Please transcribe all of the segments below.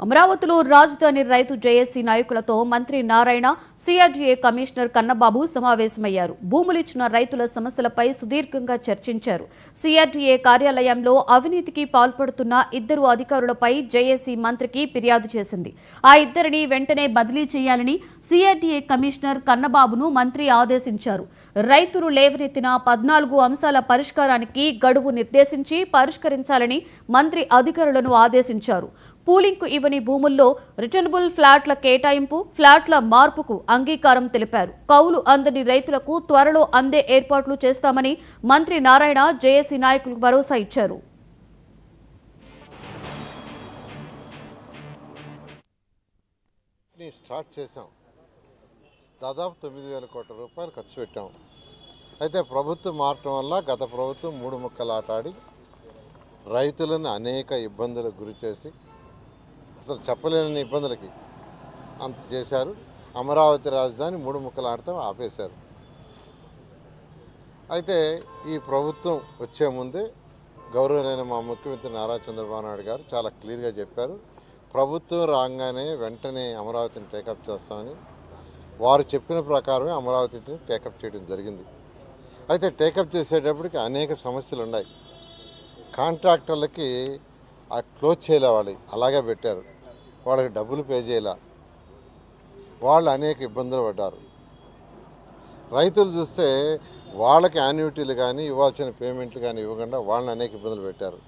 అమరావతిలో రాజధాని రైతు జేఏసీ నాయకులతో మంత్రి నారాయణ, సిఆర్డీఏ కమిషనర్ కన్నబాబు సమావేశమయ్యారు. భూములిచ్చిన రైతుల సమస్యలపై సుదీర్ఘంగా చర్చించారు. సిఆర్డీఏ కార్యాలయంలో అవినీతికి పాల్పడుతున్న ఇద్దరు అధికారులపై జేఏసీ మంత్రికి ఫిర్యాదు చేసింది. ఆ ఇద్దరిని వెంటనే బదిలీ చేయాలని సిఆర్డీఏ కమిషనర్ కన్నబాబును మంత్రి ఆదేశించారు. రైతులు లేవనెత్తిన 14 అంశాల పరిష్కారానికి గడువు నిర్దేశించి పరిష్కరించాలని మంత్రి అధికారులను ఆదేశించారు. పూలింగ్కు ఇవ్వని భూముల్లో రిటర్నబుల్ ఫ్లాట్ల కేటాయింపు, ఫ్లాట్ల మార్పుకు అంగీకారం తెలిపారు. కౌలు అందని రైతులకు త్వరలో అందే ఏర్పాట్లు చేస్తామని మంత్రి నారాయణ జేఏసీ నాయకులకు భరోసా ఇచ్చారు. స్టార్ట్ చేశాం. దాదాపు 9,000 కోట్ల రూపాయలు ఖర్చు పెట్టాం. అయితే ప్రభుత్వం మారటం వల్ల గత ప్రభుత్వం 3 ముక్కలు ఆటాడి రైతులను అనేక ఇబ్బందులకు గురి చేసి అసలు చెప్పలేని ఇబ్బందులకి అంత చేశారు. అమరావతి రాజధాని 3 ముక్కలు ఆడతాం ఆపేశారు. అయితే ఈ ప్రభుత్వం వచ్చే ముందే గౌరవనీయ మా ముఖ్యమంత్రి నారా చంద్రబాబు నాయుడు గారు చాలా క్లియర్గా చెప్పారు, ప్రభుత్వం రాగానే వెంటనే అమరావతిని టేకప్ చేస్తామని. వారు చెప్పిన ప్రకారమే అమరావతిని టేకప్ చేయడం జరిగింది. అయితే టేకప్ చేసేటప్పటికి అనేక సమస్యలు ఉన్నాయి. కాంట్రాక్టర్లకి క్లోజ్ చేయలే, వాళ్ళు అలాగే పెట్టారు. వాళ్ళకి డబ్బులు పే చేయలే, వాళ్ళు అనేక ఇబ్బందులు పడ్డారు. రైతులు చూస్తే వాళ్ళకి యాన్యుటీలు కానీ ఇవ్వాల్సిన పేమెంట్లు కానీ ఇవ్వకుండా వాళ్ళని అనేక ఇబ్బందులు పెట్టారు.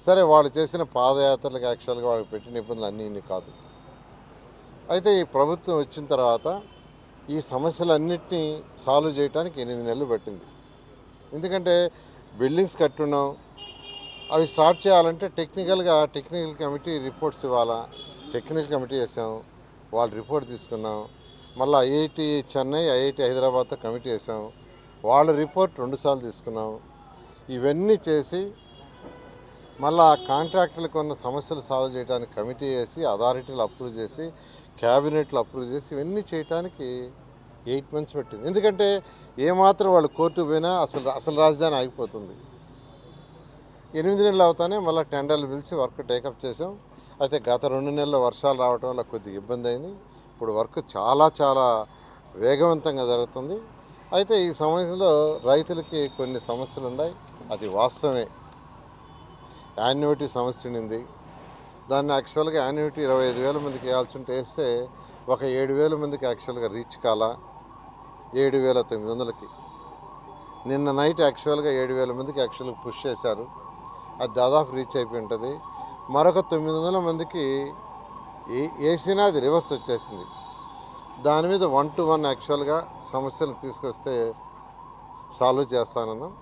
సరే, వాళ్ళు చేసిన పాదయాత్రలకు యాక్చువల్గా వాళ్ళకి పెట్టిన ఇబ్బందులు అన్నీ కాదు. అయితే ఈ ప్రభుత్వం వచ్చిన తర్వాత ఈ సమస్యలన్నింటినీ సాల్వ్ చేయడానికి 8 నెలలు పట్టింది. ఎందుకంటే బిల్డింగ్స్ కట్టున్నాం, అవి స్టార్ట్ చేయాలంటే టెక్నికల్ కమిటీ రిపోర్ట్స్ ఇవ్వాలా. టెక్నికల్ కమిటీ వేసాం, వాళ్ళ రిపోర్ట్ తీసుకున్నాం. మళ్ళీ ఐఐటి చెన్నై, ఐఐటి హైదరాబాద్తో కమిటీ వేసాం, వాళ్ళ రిపోర్ట్ 2 సార్లు తీసుకున్నాం. ఇవన్నీ చేసి మళ్ళీ కాంట్రాక్టర్లకు ఉన్న సమస్యలు సాల్వ్ చేయడానికి కమిటీ వేసి అథారిటీలు అప్రూవ్ చేసి క్యాబినెట్లు అప్రూవ్ చేసి ఇవన్నీ చేయడానికి 8 మంత్స్ పట్టింది. ఎందుకంటే ఏమాత్రం వాళ్ళు కోర్టు పోయినా అసలు రాజధాని ఆగిపోతుంది. 8 నెలలు అవుతానే మళ్ళీ టెండర్లు పిలిచి వర్క్ టేకప్ చేసాం. అయితే గత 2 నెలల వర్షాలు రావడం వల్ల కొద్దిగా ఇబ్బంది అయింది. ఇప్పుడు వర్క్ చాలా వేగవంతంగా జరుగుతుంది. అయితే ఈ సమయంలో రైతులకి కొన్ని సమస్యలు ఉన్నాయి, అది వాస్తవమే. యాన్యుటీ సమస్య ఉంది. దాన్ని యాక్చువల్గా యాన్యుటీ 25,000 మందికి వేయాల్సి ఉంటే వేస్తే ఒక 7,000 మందికి యాక్చువల్గా రీచ్ కాలా, 7,900కి. నిన్న నైట్ యాక్చువల్గా 7,000 మందికి యాక్చువల్గా పుష్ చేశారు, అది దాదాపు రీచ్ అయిపోయి ఉంటుంది. మరొక 900 మందికి వేసినా అది రివర్స్ వచ్చేసింది. దాని మీద 1 to 1 యాక్చువల్గా సమస్యలు తీసుకొస్తే సాల్వ్ చేస్తానన్నాం.